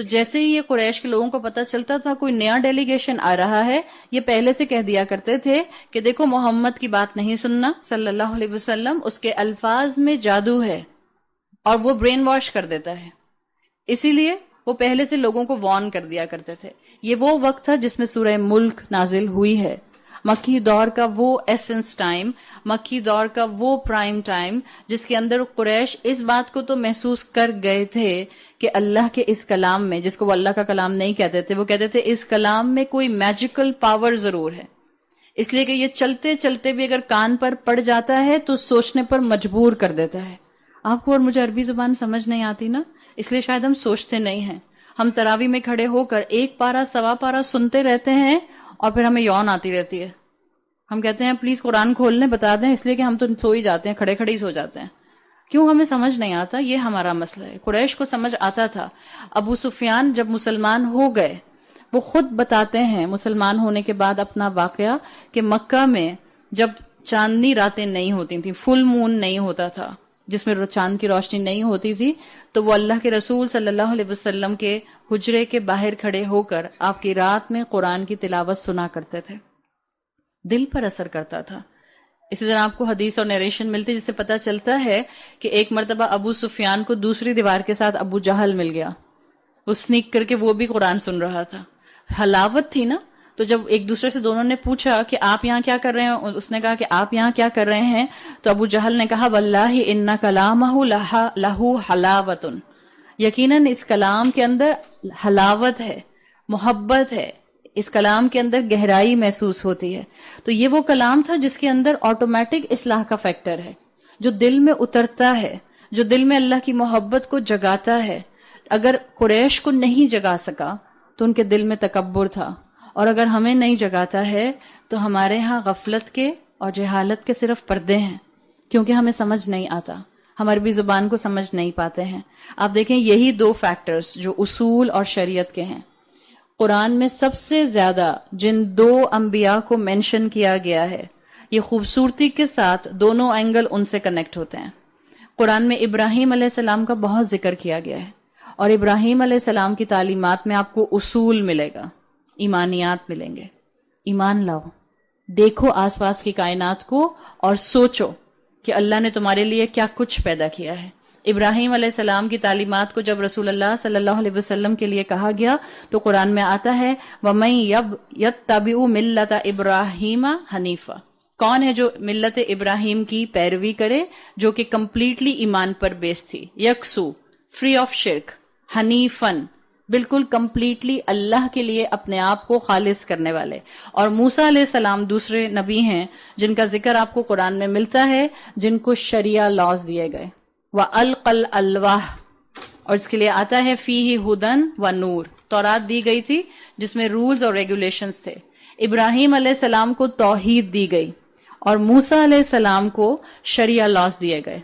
تو جیسے ہی یہ قریش کے لوگوں کو پتہ چلتا تھا کوئی نیا ڈیلیگیشن آ رہا ہے، یہ پہلے سے کہہ دیا کرتے تھے کہ دیکھو محمد کی بات نہیں سننا صلی اللہ علیہ وسلم، اس کے الفاظ میں جادو ہے اور وہ برین واش کر دیتا ہے. اسی لیے وہ پہلے سے لوگوں کو وارن کر دیا کرتے تھے. یہ وہ وقت تھا جس میں سورہ ملک نازل ہوئی ہے، مکی دور کا وہ ایسنس ٹائم، مکی دور کا وہ پرائم ٹائم جس کے اندر قریش اس بات کو تو محسوس کر گئے تھے کہ اللہ کے اس کلام میں، جس کو وہ اللہ کا کلام نہیں کہتے تھے، وہ کہتے تھے اس کلام میں کوئی میجیکل پاور ضرور ہے، اس لیے کہ یہ چلتے چلتے بھی اگر کان پر پڑ جاتا ہے تو سوچنے پر مجبور کر دیتا ہے. آپ کو اور مجھے عربی زبان سمجھ نہیں آتی نا، اس لیے شاید ہم سوچتے نہیں ہیں. ہم تراوی میں کھڑے ہو کر ایک پارا سوا پارا سنتے رہتے ہیں اور پھر ہمیں یون آتی رہتی ہے. ہم کہتے ہیں پلیز قرآن کھول لیں، بتا دیں، اس لیے کہ ہم تو سو ہی جاتے ہیں، کھڑے کھڑے ہی سو جاتے ہیں. کیوں؟ ہمیں سمجھ نہیں آتا. یہ ہمارا مسئلہ ہے. قریش کو سمجھ آتا تھا. ابو سفیان جب مسلمان ہو گئے، وہ خود بتاتے ہیں مسلمان ہونے کے بعد اپنا واقعہ کہ مکہ میں جب چاندنی راتیں نہیں ہوتی تھیں، فل مون نہیں ہوتا تھا جس میں چاند کی روشنی نہیں ہوتی تھی، تو وہ اللہ کے رسول صلی اللہ علیہ وسلم کے حجرے کے باہر کھڑے ہو کر آپ کی رات میں قرآن کی تلاوت سنا کرتے تھے. دل پر اثر کرتا تھا. اسی طرح آپ کو حدیث اور نیریشن ملتی جس سے پتا چلتا ہے کہ ایک مرتبہ ابو سفیان کو دوسری دیوار کے ساتھ ابو جہل مل گیا، وہ سنیک کر کے وہ بھی قرآن سن رہا تھا. حلاوت تھی نا. تو جب ایک دوسرے سے دونوں نے پوچھا کہ آپ یہاں کیا کر رہے ہیں، اس نے کہا کہ آپ یہاں کیا کر رہے ہیں، تو ابو جہل نے کہا واللہ ان کلامہ لہو حلاوت، یقیناً اس کلام کے اندر حلاوت ہے، محبت ہے، اس کلام کے اندر گہرائی محسوس ہوتی ہے. تو یہ وہ کلام تھا جس کے اندر آٹومیٹک اصلاح کا فیکٹر ہے، جو دل میں اترتا ہے، جو دل میں اللہ کی محبت کو جگاتا ہے. اگر قریش کو نہیں جگا سکا تو ان کے دل میں تکبر تھا، اور اگر ہمیں نہیں جگاتا ہے تو ہمارے ہاں غفلت کے اور جہالت کے صرف پردے ہیں، کیونکہ ہمیں سمجھ نہیں آتا، ہم عربی زبان کو سمجھ نہیں پاتے ہیں. آپ دیکھیں یہی دو فیکٹرز جو اصول اور شریعت کے ہیں. قرآن میں سب سے زیادہ جن دو انبیاء کو مینشن کیا گیا ہے، یہ خوبصورتی کے ساتھ دونوں اینگل ان سے کنیکٹ ہوتے ہیں. قرآن میں ابراہیم علیہ السلام کا بہت ذکر کیا گیا ہے، اور ابراہیم علیہ السلام کی تعلیمات میں آپ کو اصول ملے گا، ایمانیات ملیں گے. ایمان لاؤ، دیکھو آس پاس کی کائنات کو اور سوچو کہ اللہ نے تمہارے لیے کیا کچھ پیدا کیا ہے. ابراہیم علیہ السلام کی تعلیمات کو جب رسول اللہ صلی اللہ علیہ وسلم کے لیے کہا گیا تو قرآن میں آتا ہے وَمَن يَتَّبِعُ مِلَّةَ إِبْرَاهِيمَ حنیفہ، کون ہے جو ملت ابراہیم کی پیروی کرے جو کہ کمپلیٹلی ایمان پر بیس تھی، یکسو، فری آف شرک، حنیفن، بالکل کمپلیٹلی اللہ کے لیے اپنے آپ کو خالص کرنے والے. اور موسیٰ علیہ السلام دوسرے نبی ہیں جن کا ذکر آپ کو قرآن میں ملتا ہے، جن کو شریعہ لاز دیے گئے. وَأَلْقَ الْأَلْوَاحَ، اور اس کے لیے آتا ہے فِيهِ هُدًى وَنُورٌ، تورات دی گئی تھی جس میں رولز اور ریگولیشنز تھے. ابراہیم علیہ السلام کو توحید دی گئی اور موسیٰ علیہ السلام کو شریعہ لاز دیے گئے.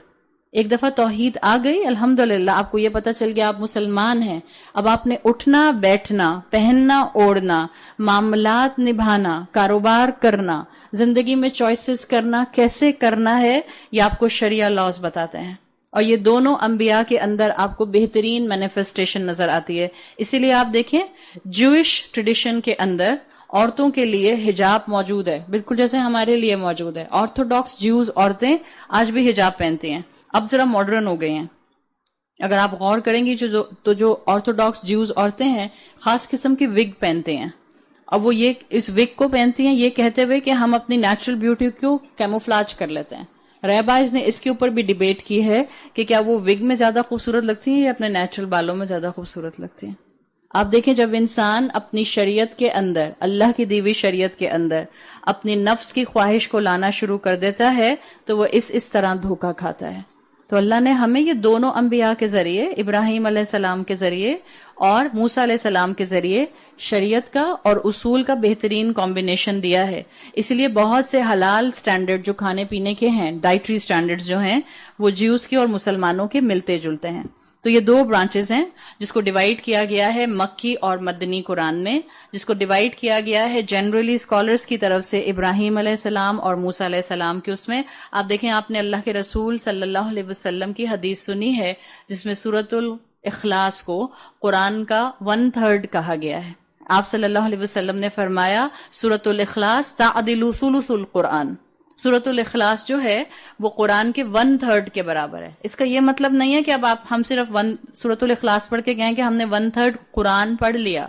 ایک دفعہ توحید آ گئی، الحمدللہ آپ کو یہ پتہ چل گیا آپ مسلمان ہیں. اب آپ نے اٹھنا بیٹھنا، پہننا اوڑھنا، معاملات نبھانا، کاروبار کرنا، زندگی میں چوائسز کرنا کیسے کرنا ہے، یہ آپ کو شریعہ لاز بتاتے ہیں. اور یہ دونوں انبیاء کے اندر آپ کو بہترین مینیفیسٹیشن نظر آتی ہے. اسی لیے آپ دیکھیں جوئش ٹریڈیشن کے اندر عورتوں کے لیے حجاب موجود ہے، بالکل جیسے ہمارے لیے موجود ہے. آرتھوڈاکس جیوز عورتیں آج بھی حجاب پہنتی ہیں، اب ذرا ماڈرن ہو گئے ہیں. اگر آپ غور کریں گی تو جو آرتھوڈاکس جیوز عورتیں ہیں خاص قسم کی وگ پہنتے ہیں. اب وہ یہ اس وگ کو پہنتی ہیں یہ کہتے ہوئے کہ ہم اپنی نیچرل بیوٹی کو کیموفلاج کر لیتے ہیں. ریبائز نے اس کے اوپر بھی ڈیبیٹ کی ہے کہ کیا وہ وگ میں زیادہ خوبصورت لگتی ہیں یا اپنے نیچرل بالوں میں زیادہ خوبصورت لگتی ہیں. آپ دیکھیں جب انسان اپنی شریعت کے اندر، اللہ کی دی ہوئی شریعت کے اندر اپنی نفس کی خواہش کو لانا شروع کر دیتا ہے تو وہ اس طرح دھوکہ کھاتا ہے. تو اللہ نے ہمیں یہ دونوں انبیاء کے ذریعے، ابراہیم علیہ السلام کے ذریعے اور موسیٰ علیہ السلام کے ذریعے شریعت کا اور اصول کا بہترین کمبینیشن دیا ہے. اس لیے بہت سے حلال سٹینڈرڈ جو کھانے پینے کے ہیں، ڈائٹری سٹینڈرڈ جو ہیں، وہ جیوز کے اور مسلمانوں کے ملتے جلتے ہیں. تو یہ دو برانچز ہیں جس کو ڈیوائیڈ کیا گیا ہے مکی اور مدنی قرآن میں، جس کو ڈیوائیڈ کیا گیا ہے جنرلی اسکالرز کی طرف سے ابراہیم علیہ السلام اور موسیٰ علیہ السلام کے. اس میں آپ دیکھیں آپ نے اللہ کے رسول صلی اللہ علیہ وسلم کی حدیث سنی ہے جس میں سورۃ اخلاص کو قرآن کا 1/3 کہا گیا ہے. آپ صلی اللہ علیہ وسلم نے فرمایا سورۃ الاخلاص تعدل ثلث القرآن. سورۃ الاخلاص جو ہے وہ قرآن کے 1/3 کے برابر ہے. اس کا یہ مطلب نہیں ہے کہ اب ہم صرف سورۃ الاخلاص پڑھ کے کہیں کہ ہم نے 1/3 قرآن پڑھ لیا.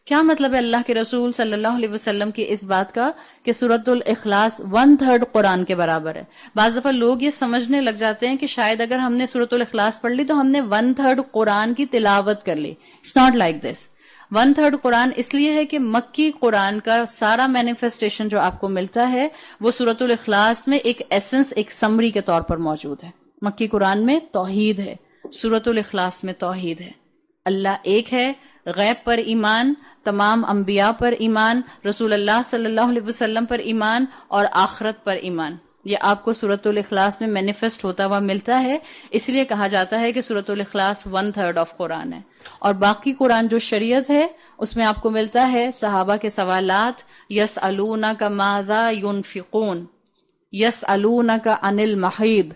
کیا مطلب ہے اللہ کے رسول صلی اللہ علیہ وسلم کی اس بات کا کہ سورۃ الاخلاص 1/3 قرآن کے برابر ہے؟ بعض دفعہ لوگ یہ سمجھنے لگ جاتے ہیں کہ شاید اگر ہم نے سورۃ الاخلاص پڑھ لی تو ہم نے 1/3 قرآن کی تلاوت کر لی. It's not like this. 1/3 قرآن اس لیے ہے کہ مکی قرآن کا سارا مینیفیسٹیشن جو آپ کو ملتا ہے وہ سورۃ الاخلاص میں ایک ایسنس، ایک سمری کے طور پر موجود ہے. مکی قرآن میں توحید ہے، سورۃ الاخلاص میں توحید ہے. اللہ ایک ہے، غیب پر ایمان، تمام انبیاء پر ایمان، رسول اللہ صلی اللہ علیہ وسلم پر ایمان اور آخرت پر ایمان. یہ آپ کو سورۃ الاخلاص میں مینیفیسٹ ہوتا ہوا ملتا ہے. اس لیے کہا جاتا ہے کہ سورۃ الاخلاص 1/3 آف قرآن ہے. اور باقی قرآن جو شریعت ہے اس میں آپ کو ملتا ہے صحابہ کے سوالات، یسألونک ماذا ينفقون، یسألونک عن المحیض.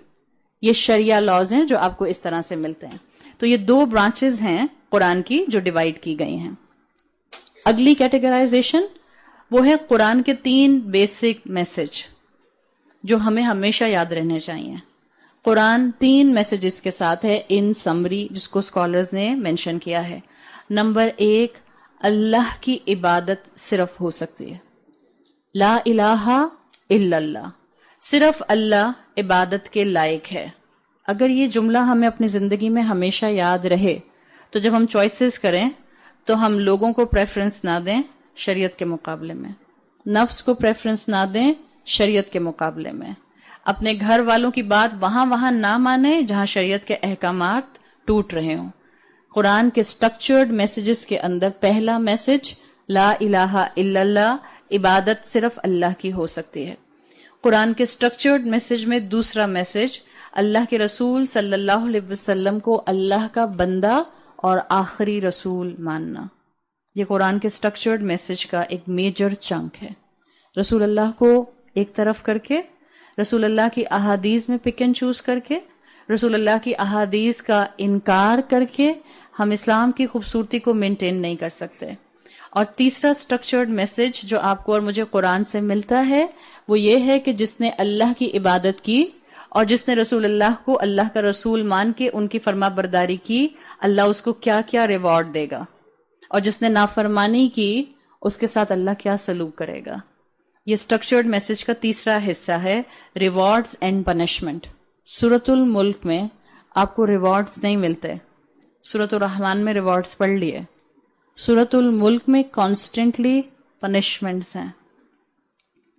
یہ شریعہ لاز ہیں جو آپ کو اس طرح سے ملتے ہیں. تو یہ 2 برانچز ہیں قرآن کی جو ڈیوائیڈ کی گئی ہیں. اگلی کیٹیگرائزیشن وہ ہے قرآن کے 3 بیسک میسج جو ہمیں ہمیشہ یاد رہنے چاہیے. قرآن 3 میسجز کے ساتھ ہے ان سمری، جس کو اسکالرز نے مینشن کیا ہے. نمبر 1، اللہ کی عبادت صرف ہو سکتی ہے. لا الہ الا اللہ، صرف اللہ عبادت کے لائق ہے. اگر یہ جملہ ہمیں اپنی زندگی میں ہمیشہ یاد رہے تو جب ہم چوائسز کریں تو ہم لوگوں کو پریفرنس نہ دیں شریعت کے مقابلے میں، نفس کو پریفرنس نہ دیں شریعت کے مقابلے میں، اپنے گھر والوں کی بات وہاں نہ مانیں جہاں شریعت کے احکامات ٹوٹ رہے ہوں. قرآن کے سٹرکچرڈ میسیجز کے اندر پہلا میسج لا الہ الا اللہ، عبادت صرف اللہ کی ہو سکتی ہے. قرآن کے سٹرکچرڈ میسج میں دوسرا میسج اللہ کے رسول صلی اللہ علیہ وسلم کو اللہ کا بندہ اور آخری رسول ماننا. یہ قرآن کے سٹرکچرڈ میسج کا ایک میجر چنک ہے. رسول اللہ کو ایک طرف کر کے، رسول اللہ کی احادیث میں پک اینڈ چوز کر کے، رسول اللہ کی احادیث کا انکار کر کے ہم اسلام کی خوبصورتی کو مینٹین نہیں کر سکتے. اور تیسرا سٹرکچرڈ میسج جو آپ کو اور مجھے قرآن سے ملتا ہے وہ یہ ہے کہ جس نے اللہ کی عبادت کی اور جس نے رسول اللہ کو اللہ کا رسول مان کے ان کی فرما برداری کی، اللہ اس کو کیا کیا ریوارڈ دے گا، اور جس نے نافرمانی کی اس کے ساتھ اللہ کیا سلوک کرے گا. یہ سٹرکچرڈ میسج کا تیسرا حصہ ہے ریوارڈز اینڈ پنشمنٹ. سورۃ الملک میں آپ کو ریوارڈز نہیں ملتے. سورۃ الرحمن میں ریوارڈز پڑھ لیے. سورۃ الملک میں کانسٹنٹلی پنشمنٹس ہیں.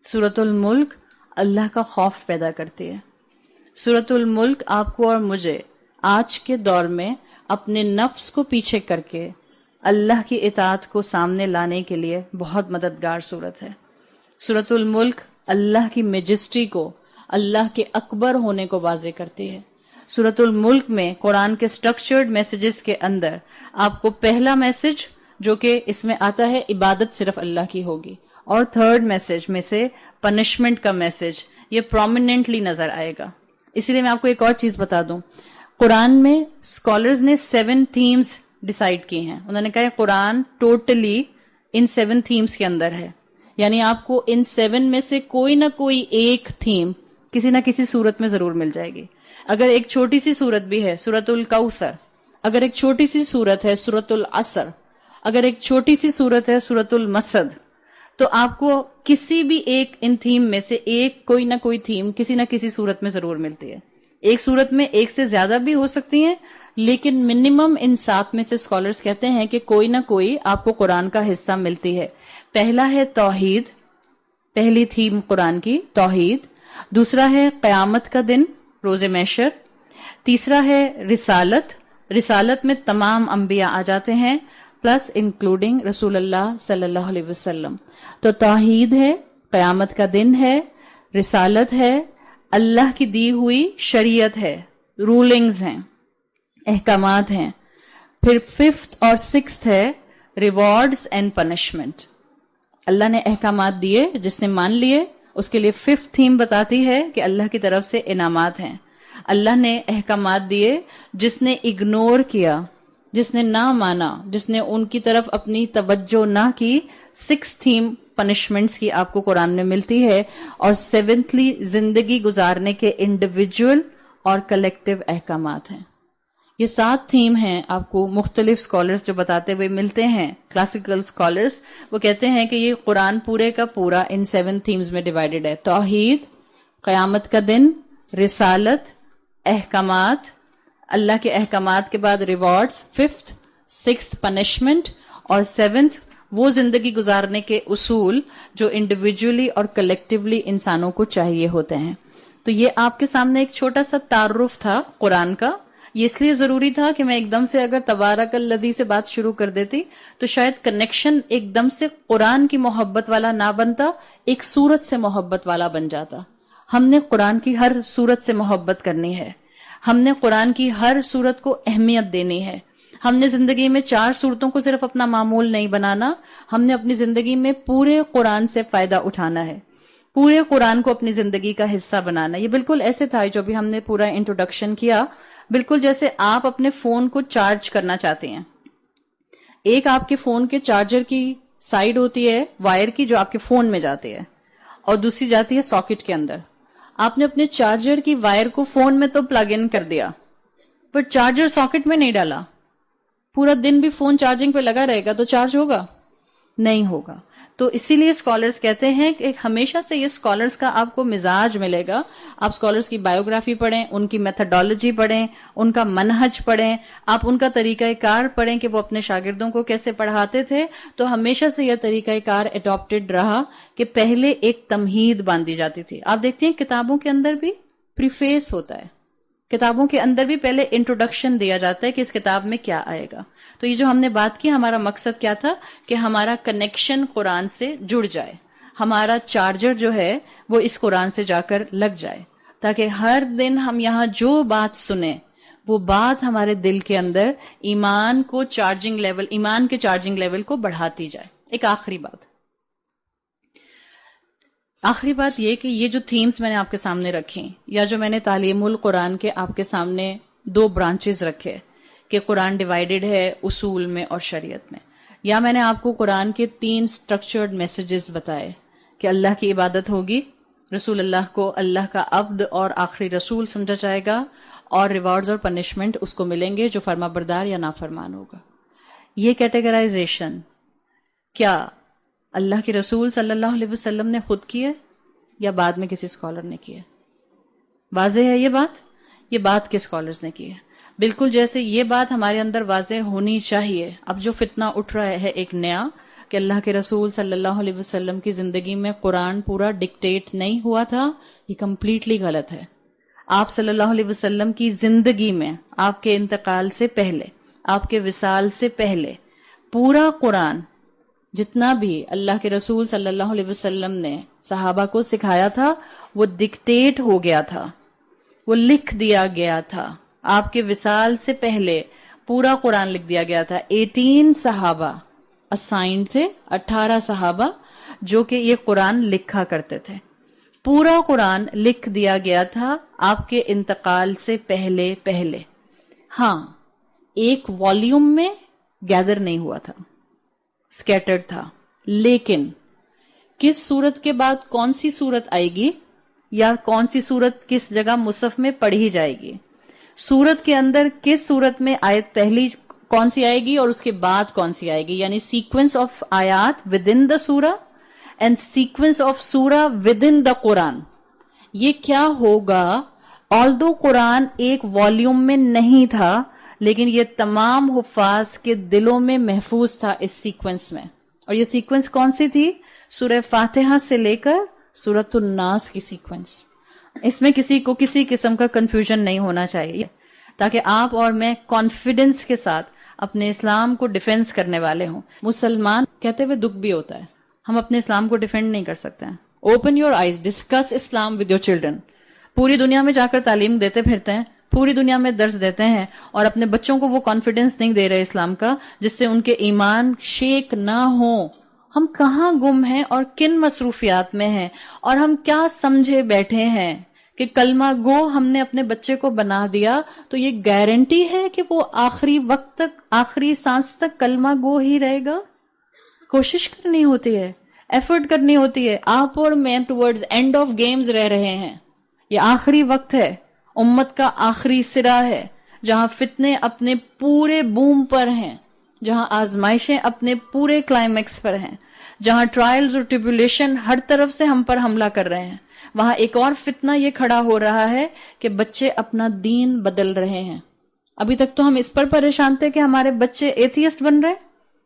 سورۃ الملک اللہ کا خوف پیدا کرتی ہے. سورۃ الملک آپ کو اور مجھے آج کے دور میں اپنے نفس کو پیچھے کر کے اللہ کی اطاعت کو سامنے لانے کے لیے بہت مددگار صورت ہے. سورۃ الملک اللہ کی میجسٹی کو، اللہ کے اکبر ہونے کو واضح کرتی ہے. سورۃ الملک میں قرآن کے سٹرکچرڈ میسیجز کے اندر آپ کو پہلا میسج جو کہ اس میں آتا ہے عبادت صرف اللہ کی ہوگی، اور تھرڈ میسج میں سے پنشمنٹ کا میسج یہ پرومیننٹلی نظر آئے گا. اسی لیے میں آپ کو ایک اور چیز بتا دوں، قرآن میں اسکالرز نے 7 تھیمز ڈیسائیڈ کی ہیں. انہوں نے کہا قرآن ٹوٹلی ان 7 تھیمز کے اندر ہے، یعنی آپ کو ان 7 میں سے کوئی نہ کوئی ایک تھیم کسی نہ کسی صورت میں ضرور مل جائے گی. اگر ایک چھوٹی سی صورت بھی ہے سورۃ الکوثر، اگر ایک چھوٹی سی صورت ہے سورۃ العصر، اگر ایک چھوٹی سی صورت ہے سورۃ المسد، تو آپ کو کسی بھی ایک ان تھیم میں سے ایک کوئی نہ کوئی تھیم کسی نہ کسی صورت میں ضرور ملتی ہے. ایک صورت میں ایک سے زیادہ بھی ہو سکتی ہیں، لیکن منیمم ان 7 میں سے اسکالرز کہتے ہیں کہ کوئی نہ کوئی آپ کو قرآن کا حصہ ملتی ہے. پہلا ہے توحید، پہلی تھیم قرآن کی توحید. دوسرا ہے قیامت کا دن، روز محشر. تیسرا ہے رسالت، رسالت میں تمام انبیاء آ جاتے ہیں پلس انکلوڈنگ رسول اللہ صلی اللہ علیہ وسلم. تو توحید ہے، قیامت کا دن ہے، رسالت ہے، اللہ کی دی ہوئی شریعت ہے، رولنگز ہیں، احکامات ہیں. پھر 5th اور 6th ہے ریوارڈز اینڈ پنشمنٹ. اللہ نے احکامات دیے، جس نے مان لیے اس کے لیے 5th تھیم بتاتی ہے کہ اللہ کی طرف سے انعامات ہیں. اللہ نے احکامات دیے، جس نے اگنور کیا جس نے نہ مانا، جس نے ان کی طرف اپنی توجہ نہ کی، 6 تھیم پنشمنٹس کی آپ کو قرآن میں ملتی ہے، اور 7 زندگی گزارنے کے انڈیویجول اور کلیکٹیو احکامات ہیں. یہ 7 تھیم ہیں آپ کو مختلف اسکالرز جو بتاتے ہوئے ملتے ہیں. کلاسیکل اسکالرز وہ کہتے ہیں کہ یہ قرآن پورے کا پورا ان 7 تھیمز میں ڈیوائیڈڈ ہے. توحید، قیامت کا دن، رسالت، احکامات، اللہ کے احکامات کے بعد ریوارڈز، 5th 6th پنشمنٹ، اور 7th وہ زندگی گزارنے کے اصول جو انڈیویجولی اور کلیکٹیولی انسانوں کو چاہیے ہوتے ہیں. تو یہ آپ کے سامنے ایک چھوٹا سا تعارف تھا قرآن کا. یہ اس لیے ضروری تھا کہ میں ایک دم سے اگر تبارک الذی سے بات شروع کر دیتی تو شاید کنیکشن ایک دم سے قرآن کی محبت والا نہ بنتا، ایک سورت سے محبت والا بن جاتا. ہم نے قرآن کی ہر سورت سے محبت کرنی ہے، ہم نے قرآن کی ہر سورت کو اہمیت دینی ہے. ہم نے زندگی میں 4 سورتوں کو صرف اپنا معمول نہیں بنانا، ہم نے اپنی زندگی میں پورے قرآن سے فائدہ اٹھانا ہے، پورے قرآن کو اپنی زندگی کا حصہ بنانا. یہ بالکل ایسے تھا جو بھی ہم نے پورا انٹروڈکشن کیا، بالکل جیسے آپ اپنے فون کو چارج کرنا چاہتے ہیں. ایک آپ کے فون کے چارجر کی سائیڈ ہوتی ہے وائر کی جو آپ کے فون میں جاتی ہے، اور دوسری جاتی ہے ساکٹ کے اندر. آپ نے اپنے چارجر کی وائر کو فون میں تو پلگ ان کر دیا، پر چارجر ساکٹ میں نہیں ڈالا. پورا دن بھی فون چارجنگ پہ لگا رہے گا تو چارج ہوگا؟ نہیں ہوگا. تو اسی لیے اسکالرز کہتے ہیں کہ ہمیشہ سے یہ اسکالرز کا آپ کو مزاج ملے گا. آپ اسکالرز کی بایوگرافی پڑھیں، ان کی میتھڈالوجی پڑھیں، ان کا منہج پڑھیں، آپ ان کا طریقہ کار پڑھیں کہ وہ اپنے شاگردوں کو کیسے پڑھاتے تھے. تو ہمیشہ سے یہ طریقہ کار اڈاپٹڈ رہا کہ پہلے ایک تمہید باندھی جاتی تھی. آپ دیکھتے ہیں کتابوں کے اندر بھی پریفیس ہوتا ہے، کتابوں کے اندر بھی پہلے انٹروڈکشن دیا جاتا ہے کہ اس کتاب میں کیا آئے گا. تو یہ جو ہم نے بات کی، ہمارا مقصد کیا تھا کہ ہمارا کنیکشن قرآن سے جڑ جائے، ہمارا چارجر جو ہے وہ اس قرآن سے جا کر لگ جائے، تاکہ ہر دن ہم یہاں جو بات سنیں وہ بات ہمارے دل کے اندر ایمان کو چارجنگ لیول، ایمان کے چارجنگ لیول کو بڑھاتی جائے. ایک آخری بات یہ کہ یہ جو تھیمز میں نے آپ کے سامنے رکھیں، یا جو میں نے تعلیم القرآن کے آپ کے سامنے 2 برانچز رکھے کہ قرآن ڈیوائیڈڈ ہے اصول میں اور شریعت میں، یا میں نے آپ کو قرآن کے 3 سٹرکچرڈ میسیجز بتائے کہ اللہ کی عبادت ہوگی، رسول اللہ کو اللہ کا عبد اور آخری رسول سمجھا جائے گا، اور ریوارڈز اور پنشمنٹ اس کو ملیں گے جو فرما بردار یا نافرمان ہوگا. یہ کیٹیگرائزیشن کیا اللہ کے رسول صلی اللہ علیہ وسلم نے خود کی ہے یا بعد میں کسی اسکالر نے کی ہے؟ واضح ہے یہ بات کس اسکالرز نے کی ہے. بالکل جیسے یہ بات ہمارے اندر واضح ہونی چاہیے. اب جو فتنہ اٹھ رہا ہے ایک نیا کہ اللہ کے رسول صلی اللہ علیہ وسلم کی زندگی میں قرآن پورا ڈکٹیٹ نہیں ہوا تھا، یہ کمپلیٹلی غلط ہے. آپ صلی اللہ علیہ وسلم کی زندگی میں، آپ کے انتقال سے پہلے، آپ کے وصال سے پہلے، پورا قرآن جتنا بھی اللہ کے رسول صلی اللہ علیہ وسلم نے صحابہ کو سکھایا تھا وہ ڈکٹیٹ ہو گیا تھا، وہ لکھ دیا گیا تھا. آپ کے وصال سے پہلے پورا قرآن لکھ دیا گیا تھا. 18 صحابہ اسائنڈ تھے، 18 صحابہ جو کہ یہ قرآن لکھا کرتے تھے. پورا قرآن لکھ دیا گیا تھا آپ کے انتقال سے پہلے. ہاں، ایک والیوم میں گیدر نہیں ہوا تھا، سکیٹرڈ تھا. لیکن کس سورت کے بعد کون سی سورت آئے گی، یا کون سی سورت کس جگہ مصحف میں پڑھی جائے گی، سورت کے اندر کس سورت میں آیت پہلی کون سی آئے گی اور اس کے بعد کون سی آئے گی، یعنی سیکوینس آف آیات ود ان دا سورہ اینڈ سیکوینس آف سورہ ود ان دا قرآن، یہ کیا ہوگا. آلدو قرآن ایک والیوم میں نہیں تھا، لیکن یہ تمام حفاظ کے دلوں میں محفوظ تھا اس سیکوینس میں. اور یہ سیکوینس کون سی تھی؟ سورہ فاتحہ سے لے کر سورۃ الناس کی سیکوینس. اس میں کسی کو کسی قسم کا کنفیوژن نہیں ہونا چاہیے، تاکہ آپ اور میں کانفیڈنس کے ساتھ اپنے اسلام کو ڈیفینس کرنے والے ہوں. مسلمان کہتے ہوئے دکھ بھی ہوتا ہے، ہم اپنے اسلام کو ڈیفینڈ نہیں کر سکتے ہیں. Open your eyes, discuss Islam with your children. پوری دنیا میں جا کر تعلیم دیتے پھرتے ہیں، پوری دنیا میں درس دیتے ہیں، اور اپنے بچوں کو وہ کانفیڈنس نہیں دے رہے اسلام کا جس سے ان کے ایمان شیک نہ ہو. ہم کہاں گم ہیں اور کن مصروفیات میں ہیں، اور ہم کیا سمجھے بیٹھے ہیں کہ کلمہ گو ہم نے اپنے بچے کو بنا دیا تو یہ گارنٹی ہے کہ وہ آخری وقت تک، آخری سانس تک کلمہ گو ہی رہے گا؟ کوشش کرنی ہوتی ہے، ایفرٹ کرنی ہوتی ہے. آپ اور میں ٹورڈز اینڈ آف گیمز رہ رہے ہیں. یہ آخری وقت ہے، امت کا آخری سرا ہے، جہاں فتنے اپنے پورے بوم پر ہیں، جہاں آزمائشیں اپنے پورے کلائمیکس پر ہیں، جہاں ٹرائلز اور ٹریبولیشن ہر طرف سے ہم پر حملہ کر رہے ہیں. وہاں ایک اور فتنہ یہ کھڑا ہو رہا ہے کہ بچے اپنا دین بدل رہے ہیں. ابھی تک تو ہم اس پر پریشان تھے کہ ہمارے بچے ایتھیسٹ بن رہے ہیں،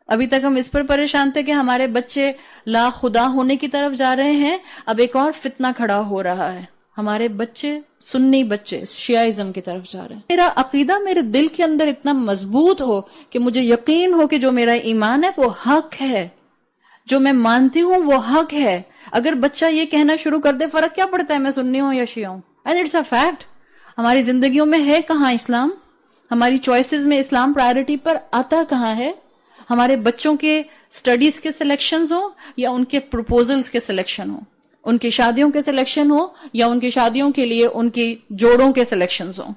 ابھی تک ہم اس پر پریشان تھے کہ ہمارے بچے لا خدا ہونے کی طرف جا رہے ہیں. اب ایک اور فتنہ کھڑا ہو رہا ہے، ہمارے بچے سنی بچے شیعہ کی طرف جا رہے ہیں. میرا عقیدہ میرے دل کے اندر اتنا مضبوط ہو کہ مجھے یقین ہو کہ جو میرا ایمان ہے وہ حق ہے، جو میں مانتی ہوں وہ حق ہے. اگر بچہ یہ کہنا شروع کر دے فرق کیا پڑتا ہے میں سنی ہوں یا شیعہ ہوں، اینڈ اٹس اے فیکٹ. ہماری زندگیوں میں ہے کہاں اسلام؟ ہماری چوائسز میں اسلام پرائرٹی پر آتا کہاں ہے؟ ہمارے بچوں کے سٹڈیز کے سلیکشنز ہوں یا ان کے پروپوزلز کے سلیکشن ہوں، ان کی شادیوں کے سلیکشن ہوں یا ان کی شادیوں کے لیے ان کی جوڑوں کے سلیکشنز ہوں،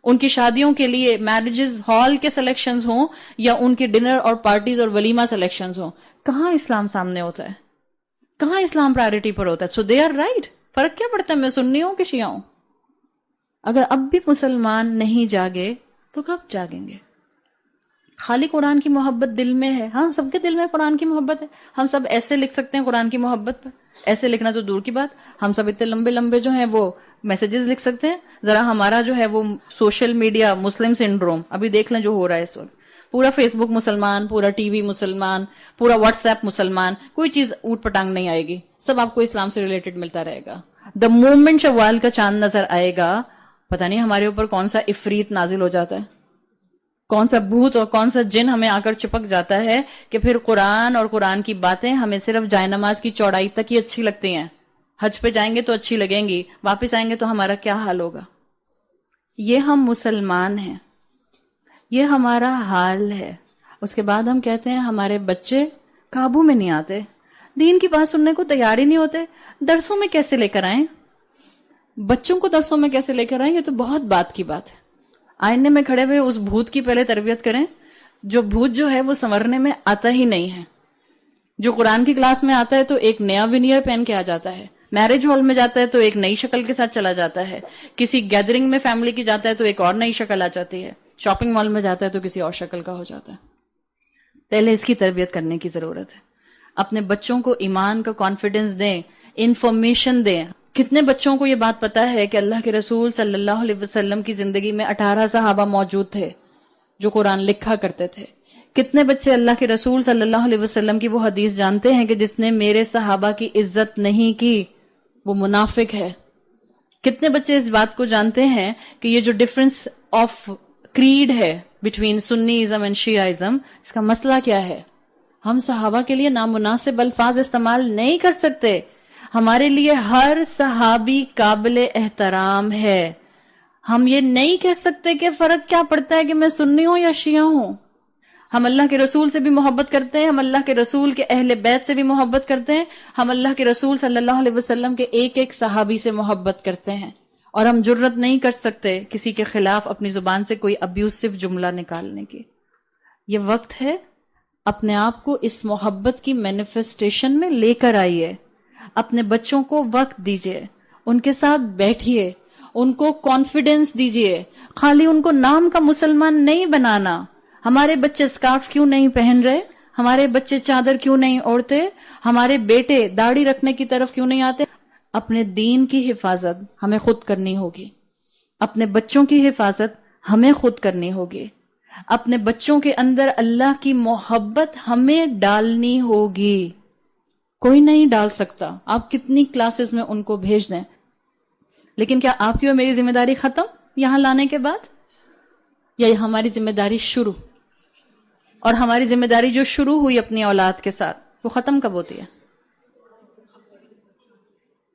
ان کی شادیوں کے لیے میرجز ہال کے سلیکشنز ہوں یا ان کی ڈنر اور پارٹیز اور ولیمہ سلیکشنز ہوں، کہاں اسلام سامنے ہوتا ہے؟ کہاں اسلام پرائرٹی پر ہوتا ہے؟ سو دے آر رائٹ. فرق کیا پڑتا ہے میں سنی ہوں کہ شیعہ ہوں؟ اگر اب بھی مسلمان نہیں جاگے تو کب جاگیں گے؟ خالی قرآن کی محبت دل میں ہے، ہاں سب کے دل میں قرآن کی محبت ہے. ہم سب ایسے لکھ سکتے ہیں قرآن کی محبت پر، ایسے لکھنا تو دور کی بات، ہم سب اتنے لمبے لمبے جو ہیں وہ میسیجز لکھ سکتے ہیں. ذرا ہمارا جو ہے وہ سوشل میڈیا مسلم سنڈروم ابھی دیکھ لیں جو ہو رہا ہے اس وقت. پورا فیس بک مسلمان، پورا ٹی وی مسلمان، پورا واٹس ایپ مسلمان، کوئی چیز اوٹ پٹانگ نہیں آئے گی، سب آپ کو اسلام سے ریلیٹڈ ملتا رہے گا. دا مومنٹ شوال کا چاند نظر آئے گا پتہ نہیں ہمارے اوپر کون سا عفریت نازل ہو جاتا ہے، کون سا بھوت اور کون سا جن ہمیں آ کر چپک جاتا ہے کہ پھر قرآن اور قرآن کی باتیں ہمیں صرف جائے نماز کی چوڑائی تک ہی اچھی لگتی ہیں. حج پہ جائیں گے تو اچھی لگیں گی، واپس آئیں گے تو ہمارا کیا حال ہوگا؟ یہ ہم مسلمان ہیں، یہ ہمارا حال ہے. اس کے بعد ہم کہتے ہیں ہمارے بچے قابو میں نہیں آتے، دین کی بات سننے کو تیار ہی نہیں ہوتے. درسوں میں کیسے لے کر آئیں؟ بچوں کو درسوں میں کیسے لے کر آئیں؟ یہ تو بہت بات کی بات ہے. آئینے میں کھڑے ہوئے اس بھوت کی پہلے تربیت کریں جو بھوت جو ہے وہ سنورنے میں آتا ہی نہیں ہے. جو قرآن کی کلاس میں آتا ہے تو ایک نیا ونیئر پہن کے آ جاتا ہے، میرج ہال میں جاتا ہے تو ایک نئی شکل کے ساتھ چلا جاتا ہے، کسی گیدرنگ میں فیملی کی جاتا ہے تو ایک اور نئی شکل آ جاتی ہے، شاپنگ مال میں جاتا ہے تو کسی اور شکل کا ہو جاتا ہے. پہلے اس کی تربیت کرنے کی ضرورت ہے. اپنے بچوں کو ایمان کا کانفیڈنس دیں، انفارمیشن دیں. کتنے بچوں کو یہ بات پتا ہے کہ اللہ کے رسول صلی اللہ علیہ وسلم کی زندگی میں 18 صحابہ موجود تھے جو قرآن لکھا کرتے تھے؟ کتنے بچے اللہ کے رسول صلی اللہ علیہ وسلم کی وہ حدیث جانتے ہیں کہ جس نے میرے صحابہ کی عزت نہیں کی وہ منافق ہے؟ کتنے بچے اس بات کو جانتے ہیں کہ یہ جو ڈفرنس آف کریڈ ہے بٹوین سنیزم اینڈ شیعائزم، اس کا مسئلہ کیا ہے؟ ہم صحابہ کے لیے نامناسب الفاظ استعمال نہیں کر سکتے. ہمارے لیے ہر صحابی قابل احترام ہے. ہم یہ نہیں کہہ سکتے کہ فرق کیا پڑتا ہے کہ میں سنی ہوں یا شیعہ ہوں. ہم اللہ کے رسول سے بھی محبت کرتے ہیں، ہم اللہ کے رسول کے اہل بیت سے بھی محبت کرتے ہیں، ہم اللہ کے رسول صلی اللہ علیہ وسلم کے ایک ایک صحابی سے محبت کرتے ہیں، اور ہم جرت نہیں کر سکتے کسی کے خلاف اپنی زبان سے کوئی ابیوسو جملہ نکالنے کی. یہ وقت ہے اپنے آپ کو اس محبت کی مینیفیسٹیشن میں لے کر آئیے. اپنے بچوں کو وقت دیجیے، ان کے ساتھ بیٹھیے، ان کو کانفیڈنس دیجیے. خالی ان کو نام کا مسلمان نہیں بنانا. ہمارے بچے سکارف کیوں نہیں پہن رہے؟ ہمارے بچے چادر کیوں نہیں اوڑھتے؟ ہمارے بیٹے داڑھی رکھنے کی طرف کیوں نہیں آتے؟ اپنے دین کی حفاظت ہمیں خود کرنی ہوگی، اپنے بچوں کی حفاظت ہمیں خود کرنی ہوگی، اپنے بچوں کے اندر اللہ کی محبت ہمیں ڈالنی ہوگی. کوئی نہیں ڈال سکتا، آپ کتنی کلاسز میں ان کو بھیج دیں. لیکن کیا آپ کی اور میری ذمہ داری ختم یہاں لانے کے بعد، یا ہماری ذمہ داری شروع؟ اور ہماری ذمہ داری جو شروع ہوئی اپنی اولاد کے ساتھ وہ ختم کب ہوتی ہے؟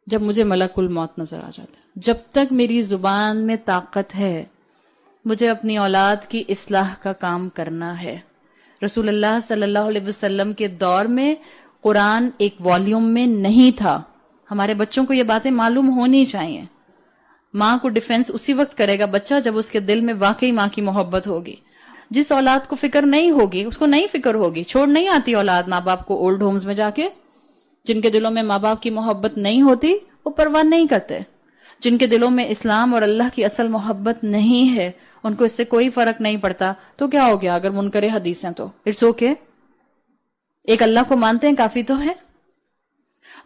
جب مجھے ملک الموت نظر آ جاتا ہے. جب تک میری زبان میں طاقت ہے مجھے اپنی اولاد کی اصلاح کا کام کرنا ہے. رسول اللہ صلی اللہ علیہ وسلم کے دور میں قرآن ایک والیوم میں نہیں تھا. ہمارے بچوں کو یہ باتیں معلوم ہونی چاہیے. ماں کو ڈیفینس اسی وقت کرے گا بچہ جب اس کے دل میں واقعی ماں کی محبت ہوگی. جس اولاد کو فکر نہیں ہوگی اس کو نہیں فکر ہوگی. چھوڑ نہیں آتی اولاد ماں باپ کو اولڈ ہومز میں جا کے. جن کے دلوں میں ماں باپ کی محبت نہیں ہوتی وہ پرواہ نہیں کرتے. جن کے دلوں میں اسلام اور اللہ کی اصل محبت نہیں ہے ان کو اس سے کوئی فرق نہیں پڑتا. تو کیا ہو گیا اگر منکر حدیث ہیں تو اٹس اوکے. ایک اللہ کو مانتے ہیں کافی تو ہے.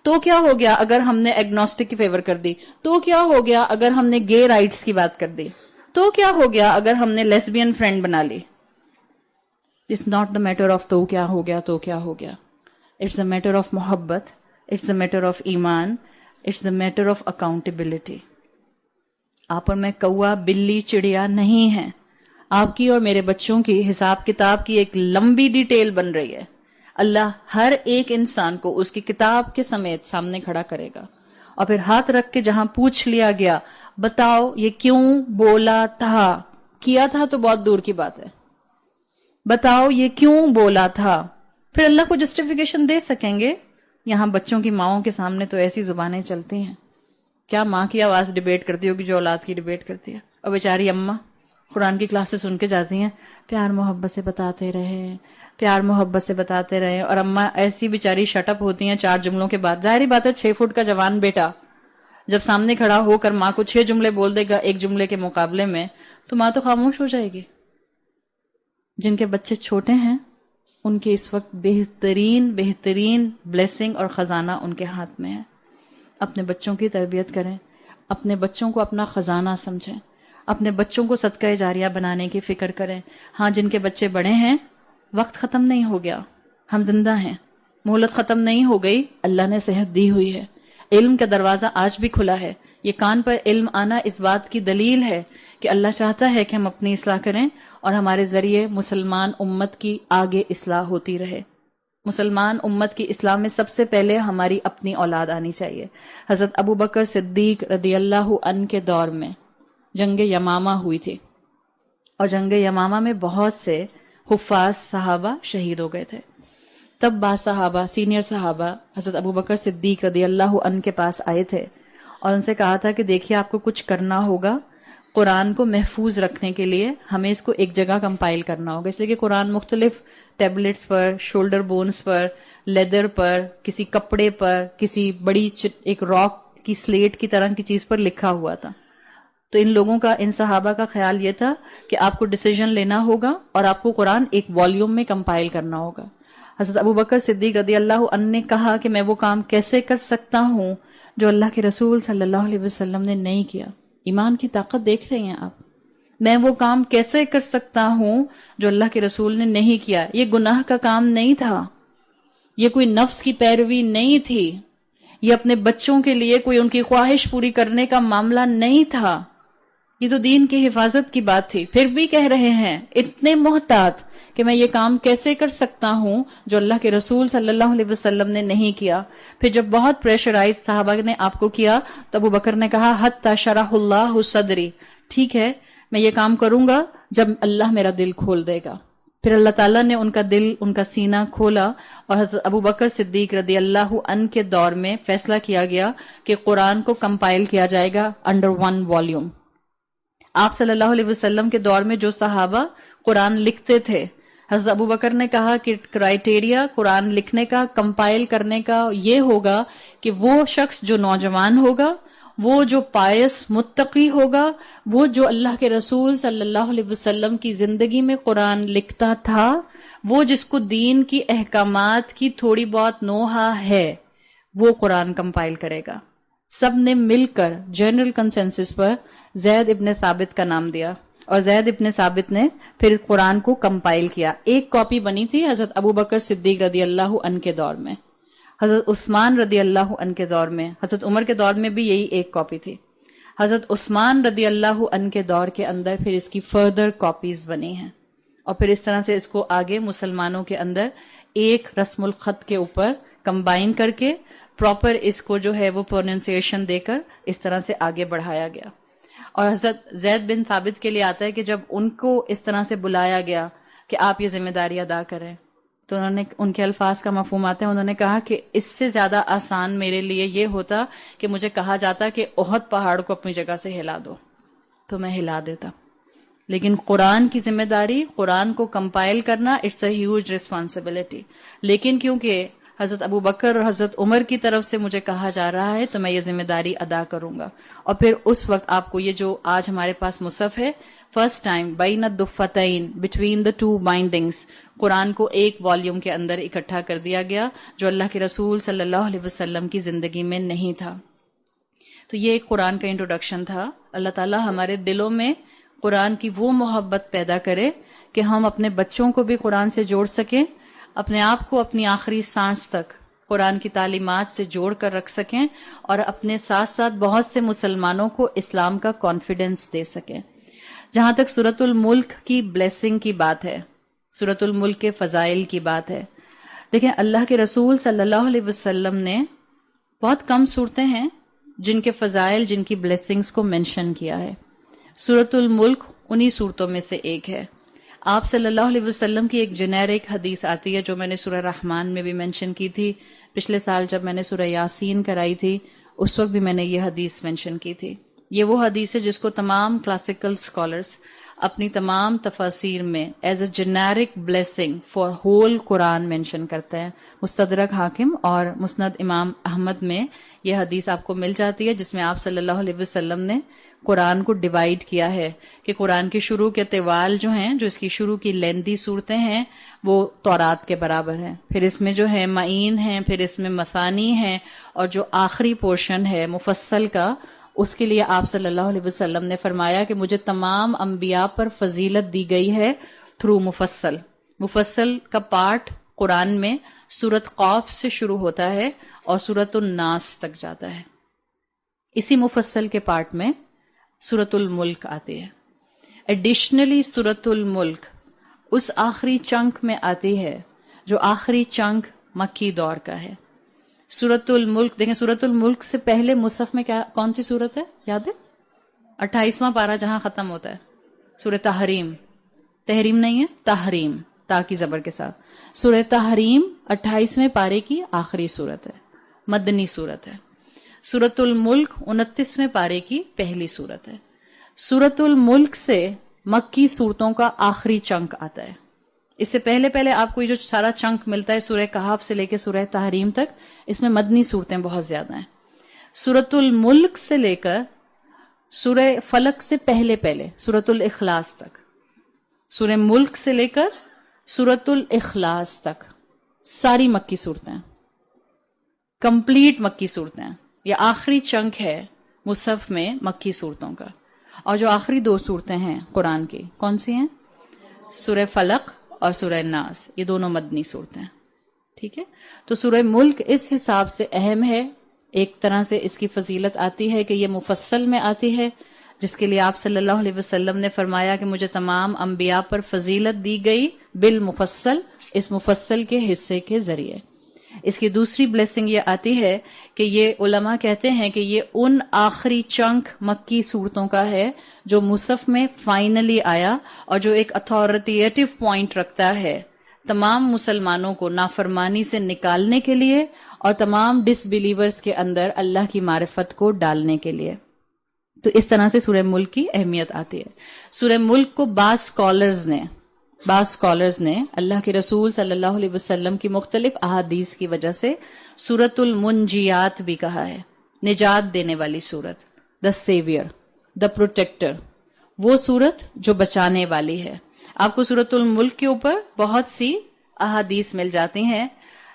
تو کیا ہو گیا اگر ہم نے ایگنوسٹک کی فیور کر دی؟ تو کیا ہو گیا اگر ہم نے گے رائٹس کی بات کر دی؟ تو کیا ہو گیا اگر ہم نے لیسبین فرینڈ بنا لی؟ It's not the matter of تو کیا ہو گیا تو کیا ہو گیا. اٹس دا میٹر آف محبت, اٹس دا میٹر آف ایمان, it's the matter of accountability. آپ اور میں کوا بلی چڑیا نہیں ہیں. آپ کی اور میرے بچوں کی حساب کتاب کی ایک لمبی ڈیٹیل بن رہی ہے. اللہ ہر ایک انسان کو اس کی کتاب کے سمیت سامنے کھڑا کرے گا اور پھر ہاتھ رکھ کے جہاں پوچھ لیا گیا بتاؤ یہ کیوں بولا تھا. کیا تھا تو بہت دور کی بات ہے. بتاؤ یہ کیوں بولا تھا. پھر اللہ کو جسٹیفیکیشن دے سکیں گے. یہاں بچوں کی ماؤں کے سامنے تو ایسی زبانیں چلتی ہیں. کیا ماں کی آواز ڈیبیٹ کرتی ہوگی جو اولاد کی ڈیبیٹ کرتی ہے. اور بیچاری اماں قرآن کی کلاسز سن کے جاتی ہیں, پیار محبت سے بتاتے رہے, پیار محبت سے بتاتے رہے, اور اماں ایسی بیچاری شٹ اپ ہوتی ہیں 4 جملوں کے بعد. ظاہری بات ہے 6 فٹ کا جوان بیٹا جب سامنے کھڑا ہو کر ماں کو 6 جملے بول دے گا ایک جملے کے مقابلے میں تو ماں تو خاموش ہو جائے گی. جن کے بچے چھوٹے ہیں ان کے اس وقت بہترین بلیسنگ اور خزانہ ان کے ہاتھ میں ہے. اپنے بچوں کی تربیت کریں, اپنے بچوں کو اپنا خزانہ سمجھیں, اپنے بچوں کو صدقہ جاریہ بنانے کی فکر کریں. ہاں جن کے بچے بڑے ہیں وقت ختم نہیں ہو گیا, ہم زندہ ہیں, مہلت ختم نہیں ہو گئی, اللہ نے صحت دی ہوئی ہے, علم کا دروازہ آج بھی کھلا ہے. یہ کان پر علم آنا اس بات کی دلیل ہے کہ اللہ چاہتا ہے کہ ہم اپنی اصلاح کریں اور ہمارے ذریعے مسلمان امت کی آگے اصلاح ہوتی رہے. مسلمان امت کی اصلاح میں سب سے پہلے ہماری اپنی اولاد آنی چاہیے. حضرت ابو بکر صدیق رضی اللہ عنہ کے دور میں جنگ یمامہ ہوئی تھی اور جنگ یمامہ میں بہت سے حفاظ صحابہ شہید ہو گئے تھے. تب بعض صحابہ, سینئر صحابہ حضرت ابو بکر صدیق رضی اللہ عنہ کے پاس آئے تھے اور ان سے کہا تھا کہ دیکھیے آپ کو کچھ کرنا ہوگا. قرآن کو محفوظ رکھنے کے لیے ہمیں اس کو ایک جگہ کمپائل کرنا ہوگا, اس لیے کہ قرآن مختلف ٹیبلٹس پر, شولڈر بونز پر, لیدر پر, کسی کپڑے پر, کسی بڑی ایک راک کی سلیٹ کی طرح کی چیز پر لکھا ہوا تھا. تو ان لوگوں کا, ان صحابہ کا خیال یہ تھا کہ آپ کو ڈیسیجن لینا ہوگا اور آپ کو قرآن ایک والیوم میں کمپائل کرنا ہوگا. حضرت ابو بکر صدیق رضی اللہ عنہ نے کہا کہ میں وہ کام کیسے کر سکتا ہوں جو اللہ کے رسول صلی اللہ علیہ وسلم نے نہیں کیا. ایمان کی طاقت دیکھ رہے ہیں آپ. میں وہ کام کیسے کر سکتا ہوں جو اللہ کے رسول نے نہیں کیا. یہ گناہ کا کام نہیں تھا, یہ کوئی نفس کی پیروی نہیں تھی, یہ اپنے بچوں کے لیے کوئی ان کی خواہش پوری کرنے کا معاملہ نہیں تھا, یہ تو دین کی حفاظت کی بات تھی. پھر بھی کہہ رہے ہیں اتنے محتاط کہ میں یہ کام کیسے کر سکتا ہوں جو اللہ کے رسول صلی اللہ علیہ وسلم نے نہیں کیا. پھر جب بہت پریشرائز صحابہ نے آپ کو کیا تو ابو بکر نے کہا حتی شرح اللہ صدری, ٹھیک ہے میں یہ کام کروں گا جب اللہ میرا دل کھول دے گا. پھر اللہ تعالیٰ نے ان کا دل, ان کا سینہ کھولا اور حضرت ابو بکر صدیق رضی اللہ عنہ کے دور میں فیصلہ کیا گیا کہ قرآن کو کمپائل کیا جائے گا انڈر 1 والیوم. آپ صلی اللہ علیہ وسلم کے دور میں جو صحابہ قرآن لکھتے تھے, حضرت ابو بکر نے کہا کہ کرائیٹیریا قرآن لکھنے کا, کمپائل کرنے کا یہ ہوگا کہ وہ شخص جو نوجوان ہوگا, وہ جو پائس متقی ہوگا, وہ جو اللہ کے رسول صلی اللہ علیہ وسلم کی زندگی میں قرآن لکھتا تھا, وہ جس کو دین کی احکامات کی تھوڑی بہت نوحہ ہے, وہ قرآن کمپائل کرے گا. سب نے مل کر جنرل کنسنسس پر زید ابن ثابت کا نام دیا اور زید ابن ثابت نے پھر قرآن کو کمپائل کیا. ایک کاپی بنی تھی حضرت ابو بکر صدیق رضی اللہ عنہ کے دور میں, حضرت عثمان رضی اللہ عنہ کے دور میں, حضرت عمر کے دور میں بھی یہی ایک کاپی تھی. حضرت عثمان رضی اللہ عنہ کے دور کے اندر پھر اس کی فردر کاپیز بنی ہیں اور پھر اس طرح سے اس کو آگے مسلمانوں کے اندر ایک رسم الخط کے اوپر کمبائن کر کے پراپر اس کو جو ہے وہ پروننسیشن دے کر اس طرح سے آگے بڑھایا گیا. اور حضرت زید بن ثابت کے لیے آتا ہے کہ جب ان کو اس طرح سے بلایا گیا کہ آپ یہ ذمہ داری ادا کریں, تو انہوں نے ان کے الفاظ کا مفہوم آتا ہے، انہوں نے کہا کہ اس سے زیادہ آسان میرے لیے یہ ہوتا کہ مجھے کہا جاتا کہ احد پہاڑ کو اپنی جگہ سے ہلا دو، تو میں ہلا دیتا. لیکن قرآن کی ذمہ داری، قرآن کو کمپائل کرنا، اٹس اے ہیوج ریسپانسبلٹی. لیکن کیونکہ حضرت ابو بکر اور حضرت عمر کی طرف سے مجھے کہا جا رہا ہے تو میں یہ ذمہ داری ادا کروں گا. اور پھر اس وقت آپ کو یہ جو آج ہمارے پاس مصحف ہے، فرسٹ ٹائم بین الدفتین، between the two bindings, Quran کو ایک والیوم کے اندر اکٹھا کر دیا گیا جو اللہ کے رسول صلی اللہ علیہ وسلم کی زندگی میں نہیں تھا. تو یہ ایک قرآن کا انٹروڈکشن تھا. اللہ تعالیٰ ہمارے دلوں میں قرآن کی وہ محبت پیدا کرے کہ ہم اپنے بچوں کو بھی قرآن سے جوڑ سکیں، اپنے آپ کو اپنی آخری سانس تک قرآن کی تعلیمات سے جوڑ کر رکھ سکیں، اور اپنے ساتھ ساتھ بہت سے مسلمانوں کو اسلام کا کانفیڈنس دے سکیں. جہاں تک سورۃ الملک کی بلیسنگ کی بات ہے، سورۃ الملک کے فضائل کی بات ہے، دیکھیں اللہ کے رسول صلی اللہ علیہ وسلم نے بہت کم صورتیں ہیں جن کے فضائل، جن کی بلیسنگز کو مینشن کیا ہے. سورۃ الملک انہی صورتوں میں سے ایک ہے. آپ صلی اللہ علیہ وسلم کی ایک جنیرک حدیث آتی ہے جو میں نے سورہ رحمان میں بھی مینشن کی تھی. پچھلے سال جب میں نے سورہ یاسین کرائی تھی اس وقت بھی میں نے یہ حدیث مینشن کی تھی. یہ وہ حدیث ہے جس کو تمام کلاسیکل اسکالرس اپنی تمام تفاسیر میں as a generic blessing for whole Quran mention کرتے ہیں. مستدرک حاکم اور مسند امام احمد میں یہ حدیث آپ کو مل جاتی ہے جس میں آپ صلی اللہ علیہ وسلم نے قرآن کو ڈیوائیڈ کیا ہے کہ قرآن کی شروع کے طوال جو ہیں، جو اس کی شروع کی لیندی صورتیں ہیں، وہ تورات کے برابر ہیں. پھر اس میں جو ہے معین ہیں، پھر اس میں مثانی ہیں، اور جو آخری پورشن ہے مفصل کا، اس کے لیے آپ صلی اللہ علیہ وسلم نے فرمایا کہ مجھے تمام انبیاء پر فضیلت دی گئی ہے تھرو مفصل. مفصل کا پارٹ قرآن میں سورت قاف سے شروع ہوتا ہے اور سورت الناس تک جاتا ہے. اسی مفصل کے پارٹ میں سورت الملک آتی ہے. ایڈیشنلی سورت الملک اس آخری چنک میں آتی ہے جو آخری چنک مکی دور کا ہے. سورت الملک دیکھیں، سورت الملک سے پہلے مصحف میں کون سی سورت ہے یاد ہے؟ 28واں پارہ جہاں ختم ہوتا ہے سورہ تحریم. تحریم نہیں ہے، تحریم، تا کی زبر کے ساتھ. سورہ تحریم 28ویں پارے کی آخری سورت ہے، مدنی سورت ہے. سورت الملک 29ویں پارے کی پہلی سورت ہے. سورت الملک سے مکی صورتوں کا آخری چنک آتا ہے. اس سے پہلے آپ کو یہ جو سارا چنک ملتا ہے سورہ کہف سے لے کے سورہ تحریم تک، اس میں مدنی صورتیں بہت زیادہ ہیں. سورت الملک سے لے کر سورہ فلق سے پہلے سورت الاخلاص تک، سورہ ملک سے لے کر سورت الاخلاص تک ساری مکی صورتیں، کمپلیٹ مکی صورتیں. یہ آخری چنک ہے مصحف میں مکی صورتوں کا. اور جو آخری 2 صورتیں ہیں قرآن کی کون سی ہیں؟ سورہ فلق اور سورہ ناس، یہ دونوں مدنی صورتیں ہیں. ٹھیک ہے، تو سورہ ملک اس حساب سے اہم ہے. ایک طرح سے اس کی فضیلت آتی ہے کہ یہ مفصل میں آتی ہے، جس کے لیے آپ صلی اللہ علیہ وسلم نے فرمایا کہ مجھے تمام انبیاء پر فضیلت دی گئی بالمفصل، اس مفصل کے حصے کے ذریعے. اس کی دوسری بلیسنگ یہ آتی ہے کہ یہ علماء کہتے ہیں کہ یہ ان آخری چنک مکی صورتوں کا ہے جو مصحف میں فائنلی آیا اور جو ایک اتھارٹیٹیو پوائنٹ رکھتا ہے تمام مسلمانوں کو نافرمانی سے نکالنے کے لیے اور تمام ڈس بلیورز کے اندر اللہ کی معرفت کو ڈالنے کے لیے. تو اس طرح سے سورہ ملک کی اہمیت آتی ہے. سورہ ملک کو بعض اسکالرز نے اللہ کے رسول صلی اللہ علیہ وسلم کی مختلف احادیث کی وجہ سے سورۃ المنجیات بھی کہا ہے. نجات دینے والی سورت، دا سیویئر، دا پروٹیکٹر، وہ سورت جو بچانے والی ہے. آپ کو سورۃ الملک کے اوپر بہت سی احادیث مل جاتی ہیں.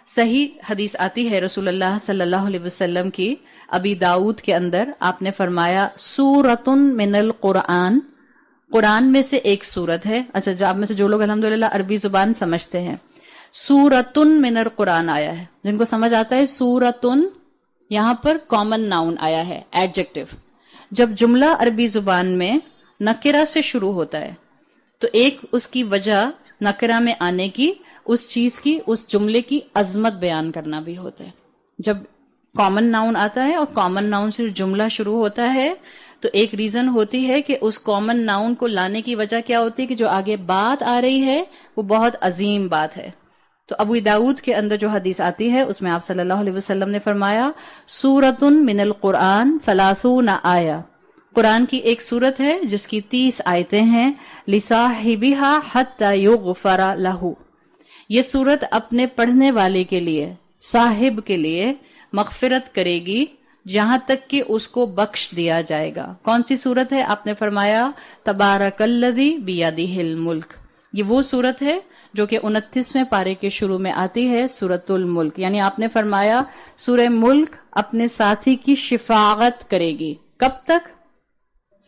صحیح حدیث آتی ہے رسول اللہ صلی اللہ علیہ وسلم کی، ابی داؤد کے اندر آپ نے فرمایا سورۃ من القرآن، قرآن میں سے ایک سورت ہے. اچھا، آپ میں سے جو لوگ الحمدللہ عربی زبان سمجھتے ہیں، سورتن من القرآن آیا ہے، جن کو سمجھ آتا ہے سورتن، یہاں پر کامن ناؤن آیا ہے، ایڈجیکٹو. جب جملہ عربی زبان میں نکرہ سے شروع ہوتا ہے تو ایک اس کی وجہ نکرہ میں آنے کی، اس چیز کی، اس جملے کی عظمت بیان کرنا بھی ہوتا ہے. جب کامن ناؤن آتا ہے اور کامن ناؤن سے جملہ شروع ہوتا ہے تو ایک ریزن ہوتی ہے کہ اس کامن ناؤن کو لانے کی وجہ کیا ہوتی ہے کہ جو آگے بات آ رہی ہے وہ بہت عظیم بات ہے. تو ابو داؤد کے اندر جو حدیث آتی ہے اس میں آپ صلی اللہ علیہ وسلم نے فرمایا سورۃ من القرآن 30 آیہ، قرآن کی ایک سورت ہے جس کی 30 آیتیں ہیں، لصاحبها حتی یغفر لہ، یہ سورت اپنے پڑھنے والے کے لیے، صاحب کے لیے مغفرت کرے گی جہاں تک کہ اس کو بخش دیا جائے گا۔ کون سی سورت ہے؟ آپ نے فرمایا تبارک الذی بیدہ الملک، یہ وہ سورت ہے جو کہ 29ویں پارے کے شروع میں آتی ہے، سورۃ الملک، یعنی آپ نے فرمایا سورہ ملک اپنے ساتھی کی شفاعت کرے گی۔ کب تک؟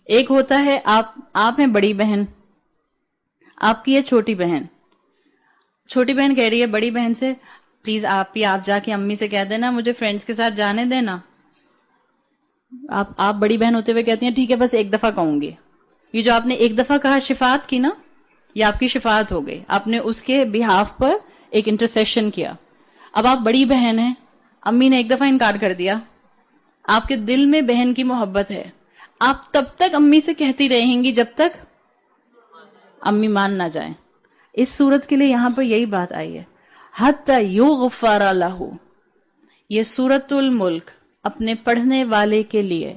ایک ہوتا ہے آپ ہیں بڑی بہن، آپ کی ہے چھوٹی بہن، چھوٹی بہن کہہ رہی ہے بڑی بہن سے پلیز آپ جا کے امی سے کہہ دینا مجھے فرینڈز کے ساتھ جانے دینا۔ آپ بڑی بہن ہوتے ہوئے کہتی ہیں ٹھیک ہے بس ایک دفعہ کہوں گی۔ یہ جو آپ نے ایک دفعہ کہا شفاعت کی نا، یہ آپ کی شفاعت ہو گئی، آپ نے اس کے بہاف پر ایک انٹرسیشن کیا۔ اب آپ بڑی بہن ہیں، امی نے ایک دفعہ انکار کر دیا، آپ کے دل میں بہن کی محبت ہے، آپ تب تک امی سے کہتی رہیں گی جب تک امی مان نہ جائیں۔ اس صورت کے لیے یہاں پر یہی بات آئی ہے، حتی یغفر لہ، یہ سورۃ الملک اپنے پڑھنے والے کے لیے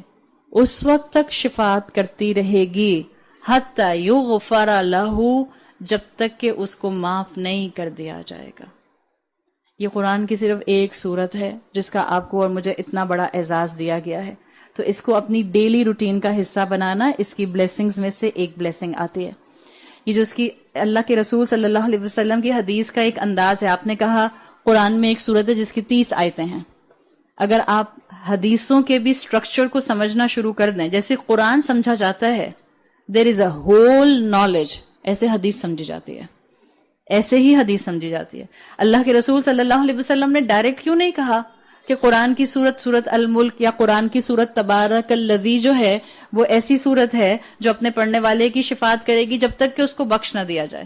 اس وقت تک شفاعت کرتی رہے گی، حتی یغفر لہ، جب تک کہ اس کو معاف نہیں کر دیا جائے گا۔ یہ قرآن کی صرف ایک سورت ہے جس کا آپ کو اور مجھے اتنا بڑا اعزاز دیا گیا ہے، تو اس کو اپنی ڈیلی روٹین کا حصہ بنانا اس کی بلیسنگز میں سے ایک بلیسنگ آتی ہے۔ یہ جو اس کی اللہ کے رسول صلی اللہ علیہ وسلم کی حدیث کا ایک انداز ہے، آپ نے کہا قرآن میں ایک سورت ہے جس کی 30 آیتیں ہیں، اگر آپ حدیثوں کے بھی سٹرکچر کو سمجھنا شروع کر دیں، جیسے قرآن سمجھا جاتا ہے دیر از اے ہول نالج، ایسے حدیث سمجھی جاتی ہے، ایسے ہی حدیث سمجھی جاتی ہے۔ اللہ کے رسول صلی اللہ علیہ وسلم نے ڈائریکٹ کیوں نہیں کہا کہ قرآن کی سورت الملک یا قرآن کی سورت تبارک الذی جو ہے وہ ایسی سورت ہے جو اپنے پڑھنے والے کی شفاعت کرے گی جب تک کہ اس کو بخش نہ دیا جائے؟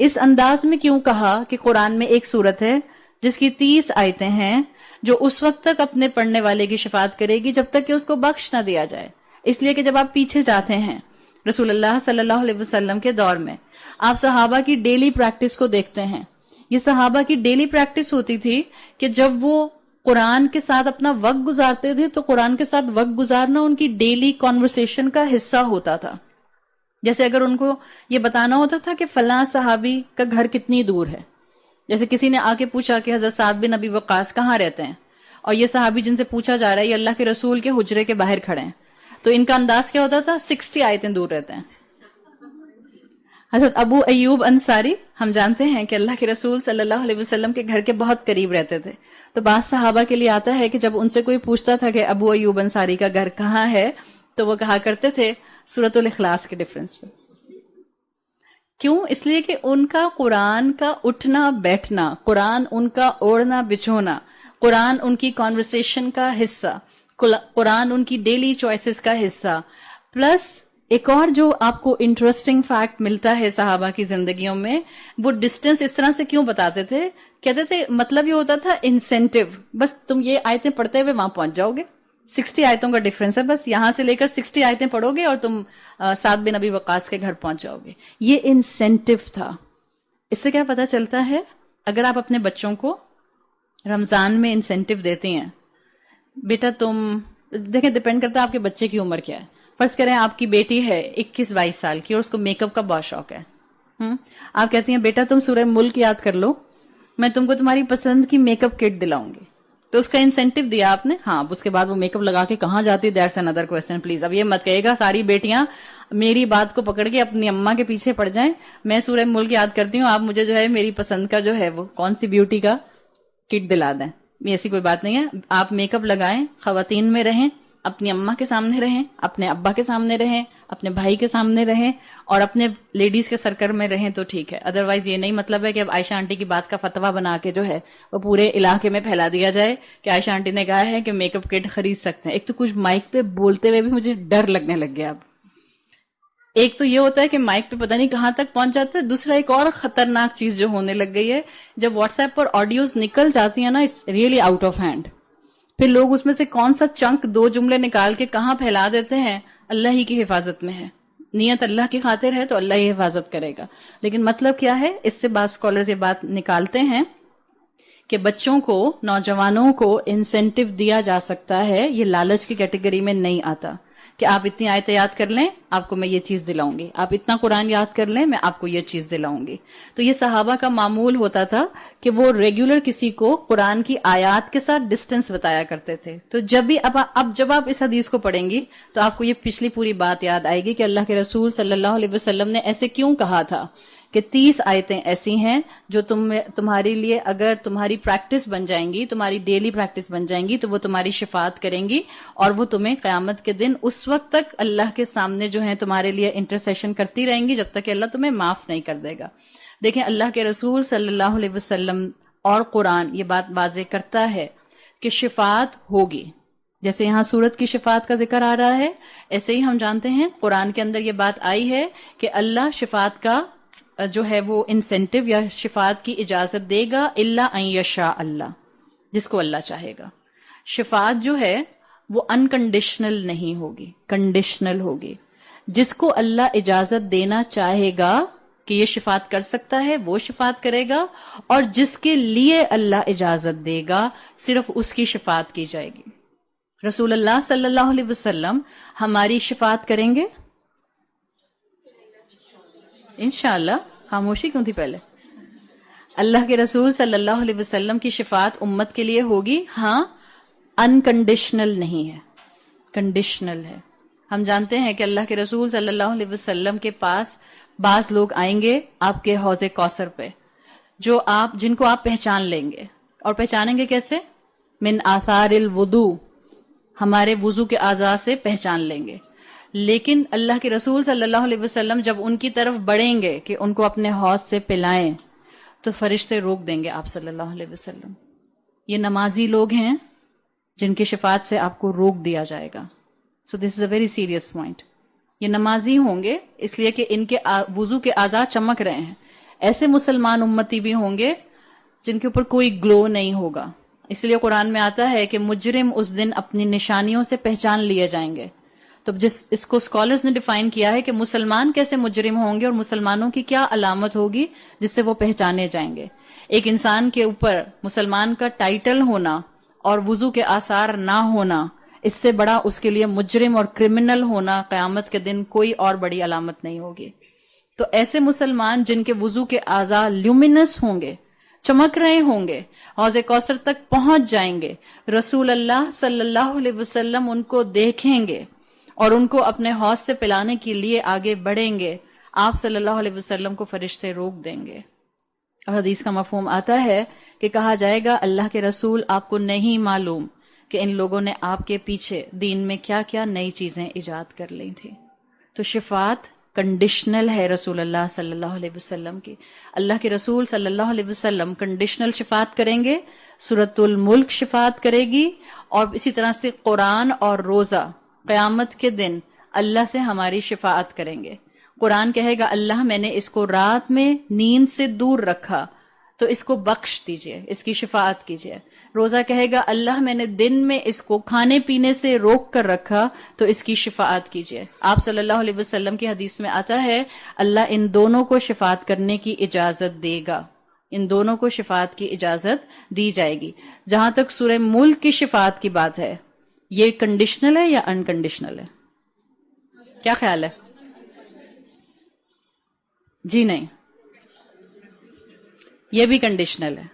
اس انداز میں کیوں کہا کہ قرآن میں ایک سورت ہے جس کی 30 آیتیں ہیں جو اس وقت تک اپنے پڑھنے والے کی شفاعت کرے گی جب تک کہ اس کو بخش نہ دیا جائے؟ اس لیے کہ جب آپ پیچھے جاتے ہیں رسول اللہ صلی اللہ علیہ وسلم کے دور میں، آپ صحابہ کی ڈیلی پریکٹس کو دیکھتے ہیں۔ یہ صحابہ کی ڈیلی پریکٹس ہوتی تھی کہ جب وہ قرآن کے ساتھ اپنا وقت گزارتے تھے تو قرآن کے ساتھ وقت گزارنا ان کی ڈیلی کنورسیشن کا حصہ ہوتا تھا۔ جیسے اگر ان کو یہ بتانا ہوتا تھا کہ فلاں صحابی کا گھر کتنی دور ہے، جیسے کسی نے آ کے پوچھا کہ حضرت سعد بن ابی وقاص کہاں رہتے ہیں، اور یہ صحابی جن سے پوچھا جا رہا ہے یہ اللہ کے رسول کے حجرے کے باہر کھڑے ہیں، تو ان کا انداز کیا ہوتا تھا؟ 60 آیتیں دور رہتے ہیں۔ حضرت ابو ایوب انصاری، ہم جانتے ہیں کہ اللہ کے رسول صلی اللہ علیہ وسلم کے گھر کے بہت قریب رہتے تھے، تو بعض صحابہ کے لیے آتا ہے کہ جب ان سے کوئی پوچھتا تھا کہ ابو ایوب انصاری کا گھر کہاں ہے تو وہ کہا کرتے تھے سورۃ الاخلاص کے ڈیفرنس میں۔ کیوں؟ اس لیے کہ ان کا قرآن کا اٹھنا بیٹھنا، قرآن ان کا اوڑھنا بچھونا، قرآن ان کی کانورسیشن کا حصہ، قرآن ان کی ڈیلی چوائسز کا حصہ، پلس ایک اور جو آپ کو انٹرسٹنگ فیکٹ ملتا ہے صحابہ کی زندگیوں میں، وہ ڈسٹینس اس طرح سے کیوں بتاتے تھے؟ کہتے تھے مطلب یہ ہوتا تھا انسینٹیو، بس تم یہ آیتیں پڑھتے ہوئے وہاں پہنچ جاؤ گے، 60 آیتوں کا ڈیفرنس ہے، بس یہاں سے لے کر 60 آیتیں پڑھو گے اور تم سعد بن ابی وقاص کے گھر پہنچ جاؤ گے۔ یہ انسینٹیو تھا۔ اس سے کیا پتا چلتا ہے؟ اگر آپ اپنے بچوں کو رمضان میں انسینٹیو دیتے ہیں، بیٹا تم دیکھیں ڈیپینڈ کرتا ہے آپ کے بچے کی عمر کیا ہے، فرض کریں آپ کی بیٹی ہے 21-22 سال کی اور اس کو میک اپ کا بہت شوق ہے، آپ کہتی ہیں بیٹا تم سورہ ملک یاد کر لو، میں تم کو تمہاری پسند کی میک اپ کٹ دلاؤں گی، تو اس کا انسینٹیو دیا آپ نے، ہاں اس کے بعد وہ میک اپ لگا کے کہاں جاتی، دیٹس another question پلیز۔ اب یہ مت کہے گا ساری بیٹیاں میری بات کو پکڑ کے اپنی اماں کے پیچھے پڑ جائیں، میں سورہ ملک یاد کرتی ہوں، آپ مجھے جو ہے میری پسند کا جو ہے وہ کون سی بیوٹی کا کٹ دلا دیں۔ ایسی کوئی بات نہیں ہے، آپ میک اپ لگائیں، خواتین میں رہیں، اپنی اماں کے سامنے رہیں، اپنے ابا کے سامنے رہیں، اپنے بھائی کے سامنے رہیں اور اپنے لیڈیز کے سرکل میں رہیں تو ٹھیک ہے، ادروائز یہ نہیں مطلب ہے کہ اب عائشہ آنٹی کی بات کا فتویٰ بنا کے جو ہے وہ پورے علاقے میں پھیلا دیا جائے کہ عائشہ آنٹی نے کہا ہے کہ میک اپ کٹ خرید سکتے ہیں۔ ایک تو کچھ مائک پہ بولتے ہوئے بھی مجھے ڈر لگنے لگ گیا اب، ایک تو یہ ہوتا ہے کہ مائک پہ پتہ نہیں کہاں تک پہنچ جاتا ہے، دوسرا ایک اور خطرناک چیز جو ہونے لگ گئی ہے، جب واٹس ایپ پر آڈیوز نکل جاتی ہیں نا، it's really out of hand, پھر لوگ اس میں سے کون سا چنک 2 جملے نکال کے کہاں پھیلا دیتے ہیں، اللہ ہی کی حفاظت میں ہے، نیت اللہ کی خاطر ہے تو اللہ ہی حفاظت کرے گا، لیکن مطلب کیا ہے؟ اس سے بعض اسکالرز یہ بات نکالتے ہیں کہ بچوں کو, نوجوانوں کو انسینٹو دیا جا سکتا ہے, یہ لالچ کی کیٹیگری میں نہیں آتا کہ آپ اتنی آیتیں یاد کر لیں آپ کو میں یہ چیز دلاؤں گی, آپ اتنا قرآن یاد کر لیں میں آپ کو یہ چیز دلاؤں گی. تو یہ صحابہ کا معمول ہوتا تھا کہ وہ ریگولر کسی کو قرآن کی آیات کے ساتھ ڈسٹنس بتایا کرتے تھے. تو جب بھی اب جب آپ اس حدیث کو پڑھیں گی تو آپ کو یہ پچھلی پوری بات یاد آئے گی کہ اللہ کے رسول صلی اللہ علیہ وسلم نے ایسے کیوں کہا تھا کہ 30 آیتیں ایسی ہیں جو تمہارے لیے اگر تمہاری پریکٹس بن جائیں گی, تمہاری ڈیلی پریکٹس بن جائیں گی, تو وہ تمہاری شفاعت کریں گی اور وہ تمہیں قیامت کے دن اس وقت تک اللہ کے سامنے جو ہے تمہارے لیے انٹرسیشن کرتی رہیں گی جب تک کہ اللہ تمہیں معاف نہیں کر دے گا. دیکھیں اللہ کے رسول صلی اللہ علیہ وسلم اور قرآن یہ بات واضح کرتا ہے کہ شفاعت ہوگی. جیسے یہاں سورت کی شفاعت کا ذکر آ رہا ہے, ایسے ہی ہم جانتے ہیں قرآن کے اندر یہ بات آئی ہے کہ اللہ شفاعت کا جو ہے وہ انسینٹو یا شفاعت کی اجازت دے گا, الا ان یشاء اللہ, جس کو اللہ چاہے گا. شفاعت جو ہے وہ انکنڈیشنل نہیں ہوگی, کنڈیشنل ہوگی. جس کو اللہ اجازت دینا چاہے گا کہ یہ شفاعت کر سکتا ہے وہ شفاعت کرے گا, اور جس کے لیے اللہ اجازت دے گا صرف اس کی شفاعت کی جائے گی. رسول اللہ صلی اللہ علیہ وسلم ہماری شفاعت کریں گے انشاءاللہ. خاموشی کیوں تھی پہلے؟ اللہ کے رسول صلی اللہ علیہ وسلم کی شفاعت امت کے لیے ہوگی, ہاں انکنڈیشنل نہیں ہے, کنڈیشنل ہے. ہم جانتے ہیں کہ اللہ کے رسول صلی اللہ علیہ وسلم کے پاس بعض لوگ آئیں گے آپ کے حوض کوثر پہ, جن کو آپ پہچان لیں گے. اور پہچانیں گے کیسے؟ من آثار الوضو, ہمارے وضو کے اعضاء سے پہچان لیں گے. لیکن اللہ کے رسول صلی اللہ علیہ وسلم جب ان کی طرف بڑھیں گے کہ ان کو اپنے حوض سے پلائیں تو فرشتے روک دیں گے آپ صلی اللہ علیہ وسلم. یہ نمازی لوگ ہیں جن کی شفاعت سے آپ کو روک دیا جائے گا. سو دس از اے ویری سیریس پوائنٹ. یہ نمازی ہوں گے اس لیے کہ ان کے وضو کے اعضاء چمک رہے ہیں. ایسے مسلمان امتی بھی ہوں گے جن کے اوپر کوئی گلو نہیں ہوگا. اس لیے قرآن میں آتا ہے کہ مجرم اس دن اپنی نشانیوں سے پہچان لیے جائیں گے. تو اس کو اسکالرز نے ڈیفائن کیا ہے کہ مسلمان کیسے مجرم ہوں گے اور مسلمانوں کی کیا علامت ہوگی جس سے وہ پہچانے جائیں گے. ایک انسان کے اوپر مسلمان کا ٹائٹل ہونا اور وضو کے آثار نہ ہونا, اس سے بڑا اس کے لیے مجرم اور کرمنل ہونا قیامت کے دن کوئی اور بڑی علامت نہیں ہوگی. تو ایسے مسلمان جن کے وضو کے اعضاء لیومینس ہوں گے, چمک رہے ہوں گے, حوض کوثر تک پہنچ جائیں گے, رسول اللہ صلی اللہ علیہ وسلم ان کو دیکھیں گے اور ان کو اپنے حوض سے پلانے کے لیے آگے بڑھیں گے. آپ صلی اللہ علیہ وسلم کو فرشتے روک دیں گے. اور حدیث کا مفہوم آتا ہے کہ کہا جائے گا اللہ کے رسول آپ کو نہیں معلوم کہ ان لوگوں نے آپ کے پیچھے دین میں کیا کیا نئی چیزیں ایجاد کر لی تھی. تو شفاعت کنڈیشنل ہے رسول اللہ صلی اللہ علیہ وسلم کی. اللہ کے رسول صلی اللہ علیہ وسلم کنڈیشنل شفاعت کریں گے, سورۃ الملک شفاعت کرے گی, اور اسی طرح سے قرآن اور روزہ قیامت کے دن اللہ سے ہماری شفاعت کریں گے. قرآن کہے گا اللہ میں نے اس کو رات میں نیند سے دور رکھا تو اس کو بخش دیجئے, اس کی شفاعت کیجئے. روزہ کہے گا اللہ میں نے دن میں اس کو کھانے پینے سے روک کر رکھا تو اس کی شفاعت کیجئے. آپ صلی اللہ علیہ وسلم کی حدیث میں آتا ہے اللہ ان دونوں کو شفاعت کرنے کی اجازت دے گا, ان دونوں کو شفاعت کی اجازت دی جائے گی. جہاں تک سورہ ملک کی شفاعت کی بات ہے, یہ کنڈیشنل ہے یا انکنڈیشنل ہے؟ کیا خیال ہے؟ جی نہیں, یہ بھی کنڈیشنل ہے.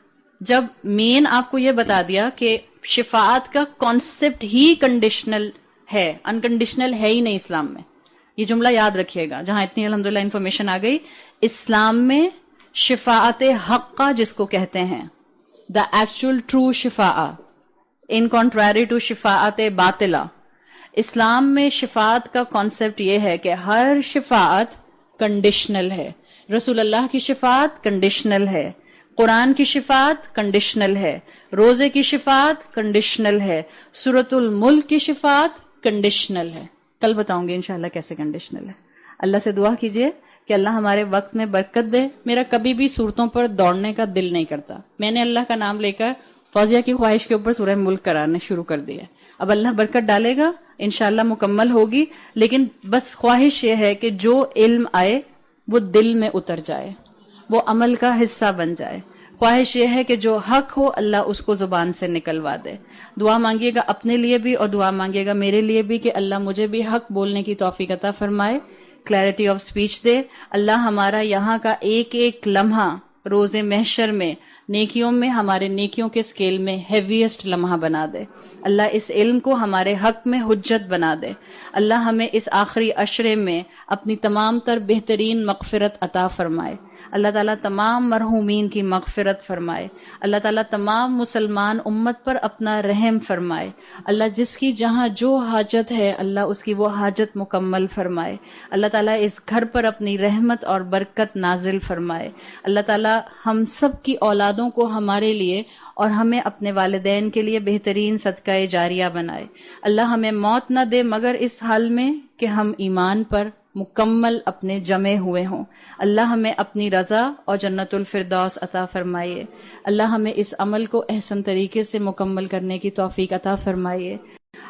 جب مین آپ کو یہ بتا دیا کہ شفاعت کا کانسیپٹ ہی کنڈیشنل ہے, انکنڈیشنل ہے ہی نہیں اسلام میں. یہ جملہ یاد رکھیے گا. جہاں اتنی الحمدللہ انفارمیشن آ گئی, اسلام میں شفاعت حقہ جس کو کہتے ہیں, دا ایکچوئل ٹرو شفاعہ ان کنٹراری ٹو شفاعت باطلہ, اسلام میں شفاعت کا کانسیپٹ یہ ہے کہ ہر شفاعت کنڈیشنل ہے. رسول اللہ کی شفاعت کنڈیشنل ہے, قرآن کی شفاعت کنڈیشنل ہے, روزے کی شفاعت کنڈیشنل ہے, سورۃ الملک کی شفاعت کنڈیشنل ہے. کل بتاؤں گی انشاءاللہ کیسے کنڈیشنل ہے. اللہ سے دعا کیجئے کہ اللہ ہمارے وقت میں برکت دے. میرا کبھی بھی صورتوں پر دوڑنے کا دل نہیں کرتا. میں نے اللہ کا نام لے کر فوزیہ کی خواہش کے اوپر سورہ ملک کرانے شروع کر دیا. اب اللہ برکت ڈالے گا, انشاءاللہ مکمل ہوگی. لیکن بس خواہش یہ ہے کہ جو علم آئے وہ دل میں اتر جائے, وہ عمل کا حصہ بن جائے. خواہش یہ ہے کہ جو حق ہو اللہ اس کو زبان سے نکلوا دے. دعا مانگیے گا اپنے لیے بھی اور دعا مانگیے گا میرے لیے بھی کہ اللہ مجھے بھی حق بولنے کی توفیق عطا فرمائے, کلیئرٹی آف سپیچ دے. اللہ ہمارا یہاں کا ایک ایک لمحہ روز محشر میں نیکیوں میں ہمارے نیکیوں کے سکیل میں ہیویسٹ لمحہ بنا دے. اللہ اس علم کو ہمارے حق میں حجت بنا دے. اللہ ہمیں اس آخری عشرے میں اپنی تمام تر بہترین مغفرت عطا فرمائے. اللہ تعالیٰ تمام مرحومین کی مغفرت فرمائے. اللہ تعالیٰ تمام مسلمان امت پر اپنا رحم فرمائے. اللہ جس کی جہاں جو حاجت ہے اللہ اس کی وہ حاجت مکمل فرمائے. اللہ تعالیٰ اس گھر پر اپنی رحمت اور برکت نازل فرمائے. اللہ تعالیٰ ہم سب کی اولادوں کو ہمارے لیے اور ہمیں اپنے والدین کے لیے بہترین صدقہ جاریہ بنائے. اللہ ہمیں موت نہ دے مگر اس حال میں کہ ہم ایمان پر مکمل اپنے جمے ہوئے ہوں. اللہ ہمیں اپنی رضا اور جنت الفردوس عطا فرمائیے. اللہ ہمیں اس عمل کو احسن طریقے سے مکمل کرنے کی توفیق عطا فرمائیے.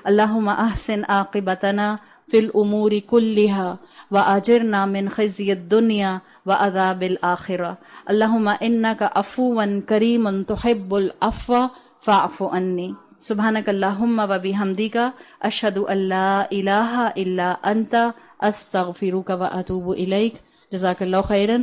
اللہم احسن عاقبتنا فی الامور کلہا واجرنا من خزی الدنیا وعذاب الآخرہ. اللہم انک عفو کریم تحب العفو فاعف عنی. سبحانک اللہم وبحمدک اشہد ان لا الہ الا انت استغفرک واتوب الیک. جزاک اللہ خیرا.